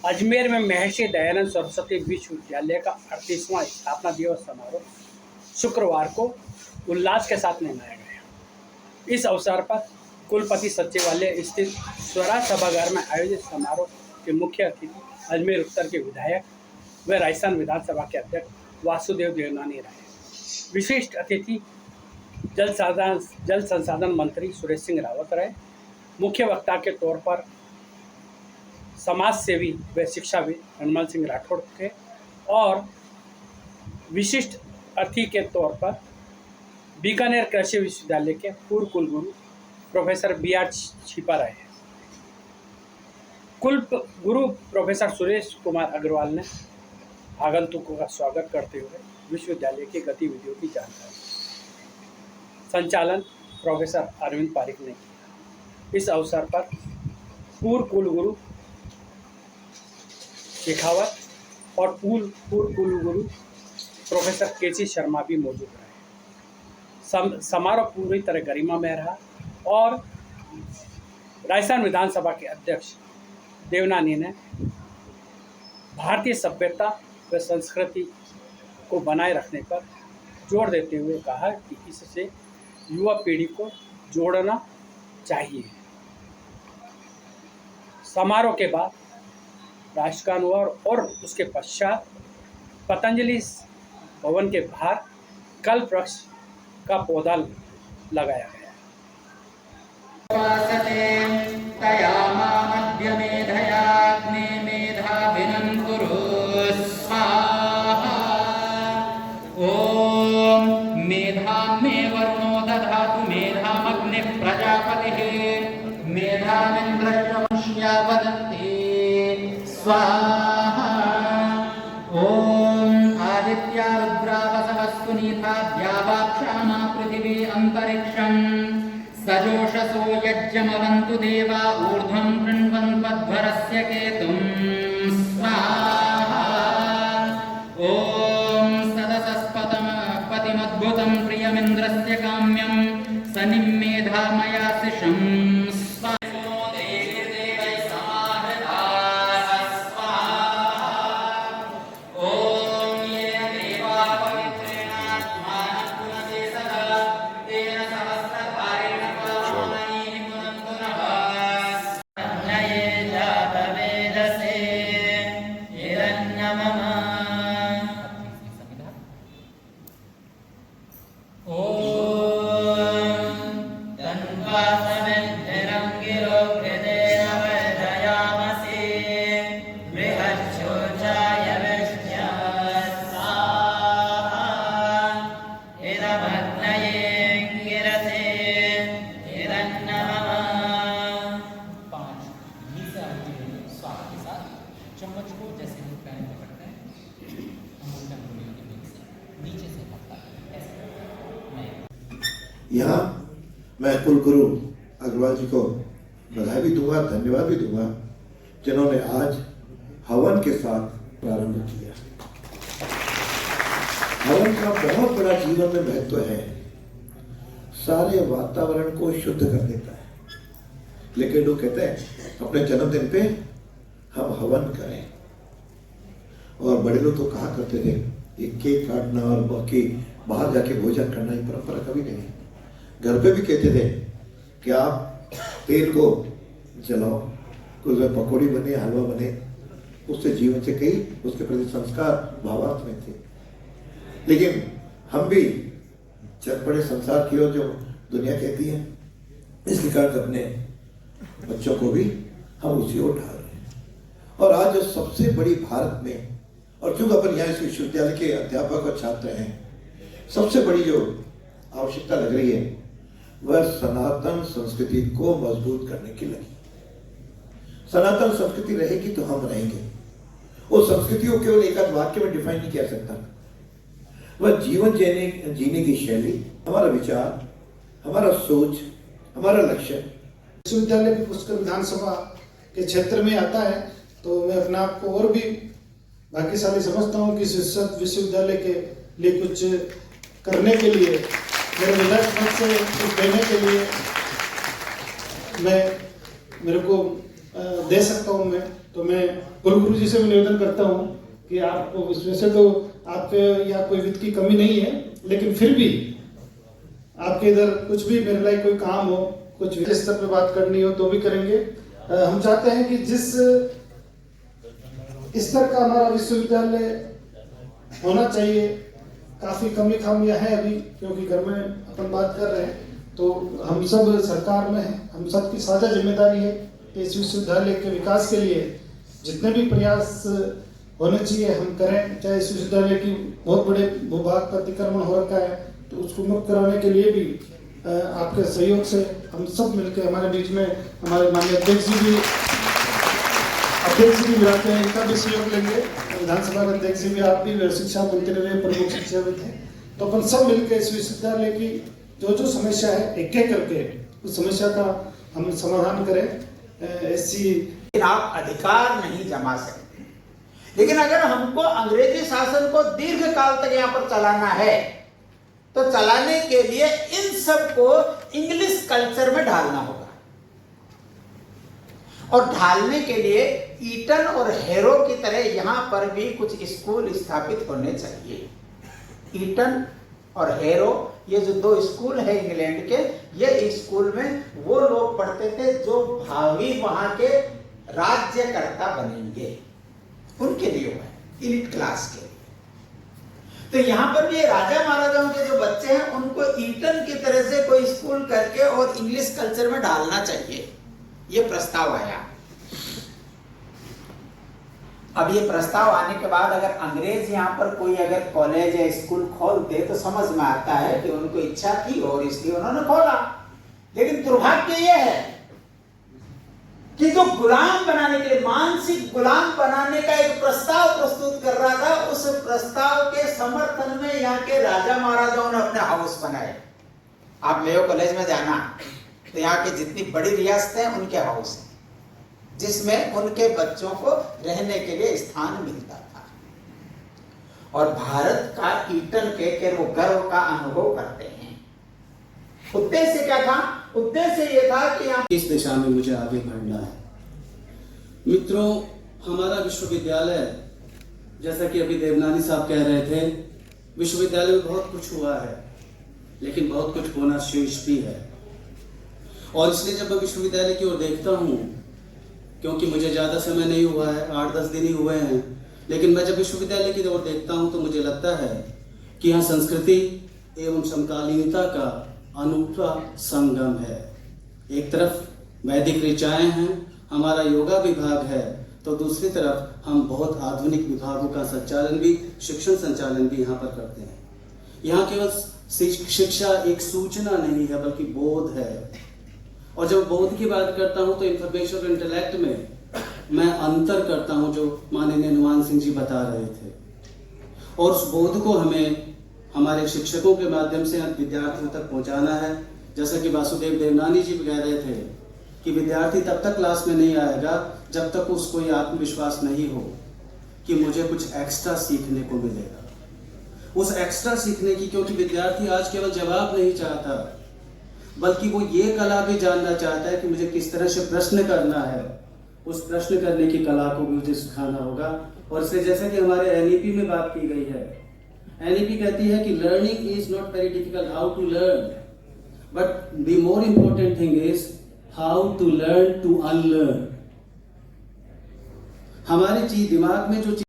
अजमेर में महर्षि दयानंद सरस्वती विश्वविद्यालय का 38वां स्थापना दिवस समारोह शुक्रवार को उल्लास के साथ मनाया गया। इस अवसर पर कुलपति सचिवालय स्थित स्वराज सभागार में आयोजित समारोह के मुख्य अतिथि अजमेर उत्तर के विधायक व राजस्थान विधानसभा के अध्यक्ष वासुदेव देवनानी रहे। विशिष्ट अतिथि जल संसाधन मंत्री सुरेश सिंह रावत रहे। मुख्य वक्ता के तौर पर समाज सेवी व शिक्षाविद हनुमान सिंह राठौड़ थे और विशिष्ट अतिथि के तौर पर बीकानेर कृषि विश्वविद्यालय के पूर्व कुलगुरु प्रोफेसर BR छिपा रहे। कुलगुरु प्रोफेसर सुरेश कुमार अग्रवाल ने आगंतुकों का स्वागत करते हुए विश्वविद्यालय की गतिविधियों की जानकारी संचालन प्रोफेसर अरविंद पारिक ने किया। इस अवसर पर पूर्व कुलगुरु शेखावत और पूर्व कुलगुरु प्रोफेसर KC शर्मा भी मौजूद रहे। समारोह पूरी तरह गरिमा में रहा और राजस्थान विधानसभा के अध्यक्ष देवनानी ने भारतीय सभ्यता व संस्कृति को बनाए रखने पर जोर देते हुए कहा कि इससे युवा पीढ़ी को जोड़ना चाहिए। समारोह के बाद राष्ट्रगान हुआ और उसके पश्चात पतंजलि भवन के बाहर कल्प वृक्ष का पौधा लगाया गया। स्वाहा। ओम आदित्या रुद्रा वसवस्तु नीता द्यावाक्षामा पृथिवी अंतरिक्षं सजोषसो यज्ञमवन्तु देवा ऊर्ध्वं कृण्वन्त्वध्वरस्य केतुं स्वाहा। ओम सदसस्पतिमद्भुतं प्रियमिन्द्रस्य काम्यं सनिम्मेधामयाशिषं चम्मच को जैसे हम पैन पकड़ते हैं अंगूठा उंगलियों के बीच से नीचे से पकड़ता है ऐसे। यहाँ मैं कुलगुरु अग्रवाल जी को बधाई भी दूंगा, धन्यवाद भी दूंगा जिन्होंने आज हवन के साथ प्रारंभ किया। हवन का बहुत बड़ा जीवन में महत्व है, सारे वातावरण को शुद्ध कर देता है। लेकिन लोग कहते हैं अपने जन्मदिन पे हम हवन करें, और बड़े लोग तो कहा करते थे ये केक काटना और बाकी बाहर जाके भोजन करना ये परंपरा कभी नहीं। घर पे भी कहते थे कि आप तेल को जलाओ, कुछ पकौड़ी बने, हलवा बने, उससे जीवन से कई उसके प्रति संस्कार भावार्थ में थे। लेकिन हम भी चटपटे संसार की ओर जो दुनिया कहती है, इसके कारण अपने बच्चों को भी हम उसी ओर ढाल रहे हैं। और आज जो सबसे बड़ी भारत में, और क्योंकि अपन यहाँ इस विश्वविद्यालय के अध्यापक और छात्र हैं, सबसे बड़ी जो आवश्यकता लग रही है वह सनातन संस्कृति को मजबूत करने की लगी। सनातन संस्कृति रहेगी तो हम रहेंगे। वो संस्कृति को केवल एक आध वाक्य में डिफाइन नहीं किया सकता। वह जीवन जीने की शैली, हमारा विचार, हमारा सोच, हमारा लक्ष्य। विश्वविद्यालय भी पुष्कर विधानसभा के क्षेत्र में आता है, तो मैं अपने आप को और भी भाग्यशाली समझता हूँ कि इस विश्वविद्यालय के लिए कुछ करने के लिए, मेरे विधायक पद से कुछ देने के लिए मेरे को दे सकता हूँ मैं, तो मैं कुलगुरु जी से भी निवेदन करता हूँ कि आप वैसे तो आपके यहाँ कोई वित्त की कमी नहीं है, लेकिन फिर भी आपके इधर कुछ भी मेरे लिए कोई काम हो, कुछ स्तर पे बात करनी हो तो भी करेंगे। हम चाहते हैं कि जिस स्तर का हमारा विश्वविद्यालय होना चाहिए, काफी कमी खामियां हैं अभी, क्योंकि घर में अपन बात कर रहे हैं तो हम सब सरकार में हैं, हम सब की साझा जिम्मेदारी है कि इस विश्वविद्यालय के विकास के लिए जितने भी प्रयास होने चाहिए हम करें। चाहे इस विश्वविद्यालय की बहुत बड़े भूभाग का अतिक्रमण हो रखा है तो उसको मुक्त कराने के लिए भी आपके सहयोग से हम सब मिलकर, हमारे बीच में हमारे माननीय अध्यक्ष जी भी रहते हैं, इनका भी सहयोग लेंगे। विधानसभा के अध्यक्ष जी भी, आप भी शिक्षा मंत्री रहे, प्रमुख शिक्षाविद थे, तो अपन सब मिलकर इस विश्वविद्यालय की जो समस्या है एक एक करके उस समस्या का हम समाधान करें। ऐसी आप अधिकार नहीं जमा सकते, लेकिन अगर हमको अंग्रेजी शासन को दीर्घ काल तक यहाँ पर चलाना है तो चलाने के लिए इन सबको इंग्लिश कल्चर में ढालना होगा, और ढालने के लिए ईटन और हैरो की तरह यहां पर भी कुछ स्कूल स्थापित होने चाहिए। ईटन और हैरो ये जो दो स्कूल है इंग्लैंड के, ये स्कूल में वो लोग पढ़ते थे जो भावी वहां के राज्यकर्ता बनेंगे, उनके लिए हुआ है, एलिट क्लास के लिए। तो यहाँ पर भी राजा महाराजाओं के जो बच्चे हैं उनको ईटन की तरह से कोई स्कूल करके और इंग्लिश कल्चर में डालना चाहिए, ये प्रस्ताव आया। अब ये प्रस्ताव आने के बाद अगर अंग्रेज यहाँ पर कोई अगर कॉलेज या स्कूल खोलते तो समझ में आता है कि उनको इच्छा थी और इसलिए उन्होंने खोला। लेकिन दुर्भाग्य ये है कि जो गुलाम बनाने के लिए, मानसिक गुलाम बनाने का एक प्रस्ताव प्रस्तुत कर रहा था, उस प्रस्ताव के समर्थन में यहाँ के राजा महाराजाओं ने अपने हाउस बनाए। आप मेयो कॉलेज में जाना तो यहाँ की जितनी बड़ी रियासतें हैं उनके हाउस हैं, जिसमें उनके बच्चों को रहने के लिए स्थान मिलता था। और भारत का ईटन के वो गर्व का अनुभव करते हैं। उद्देश्य क्या था? उद्देश्य ये था कि यहाँ इस दिशा में मुझे आगे बढ़ना है। मित्रों, हमारा विश्वविद्यालय, जैसा कि अभी देवनानी साहब कह रहे थे, विश्वविद्यालय में बहुत कुछ हुआ है, लेकिन बहुत कुछ होना शेष भी है। और इसलिए जब मैं विश्वविद्यालय की ओर देखता हूँ, क्योंकि मुझे ज़्यादा समय नहीं हुआ है, 8-10 दिन ही हुए हैं, लेकिन मैं जब विश्वविद्यालय की ओर देखता हूँ तो मुझे लगता है कि यहाँ संस्कृति एवं समकालीनता का अनूठा संगम है। एक तरफ वैदिक ऋचाएँ हैं, हमारा योगा विभाग है, तो दूसरी तरफ हम बहुत आधुनिक विभागों का संचालन भी, शिक्षण संचालन भी यहाँ पर करते हैं। यहाँ केवल शिक्षा एक सूचना नहीं है बल्कि बोध है। और जब बोध की बात करता हूँ तो इंफॉर्मेशन और इंटेलेक्ट में मैं अंतर करता हूँ, जो माननीय हनुमान सिंह जी बता रहे थे। और उस बोध को हमें हमारे शिक्षकों के माध्यम से विद्यार्थियों तक पहुँचाना है। जैसा कि वासुदेव देवनानी जी कह रहे थे कि विद्यार्थी तब तक क्लास में नहीं आएगा जब तक उसको ये आत्मविश्वास नहीं हो कि मुझे कुछ एक्स्ट्रा सीखने को मिलेगा। उस एक्स्ट्रा सीखने की, क्योंकि विद्यार्थी आज केवल जवाब नहीं चाहता बल्कि वो ये कला भी जानना चाहता है कि मुझे किस तरह से प्रश्न करना है। उस प्रश्न करने की कला को भी मुझे सिखाना होगा। और इसलिए जैसे कि हमारे एनईपी में बात की गई है, एनईपी कहती है कि learning is not very difficult, how to learn, but the more important thing is how to learn to unlearn. हमारे दिमाग में जो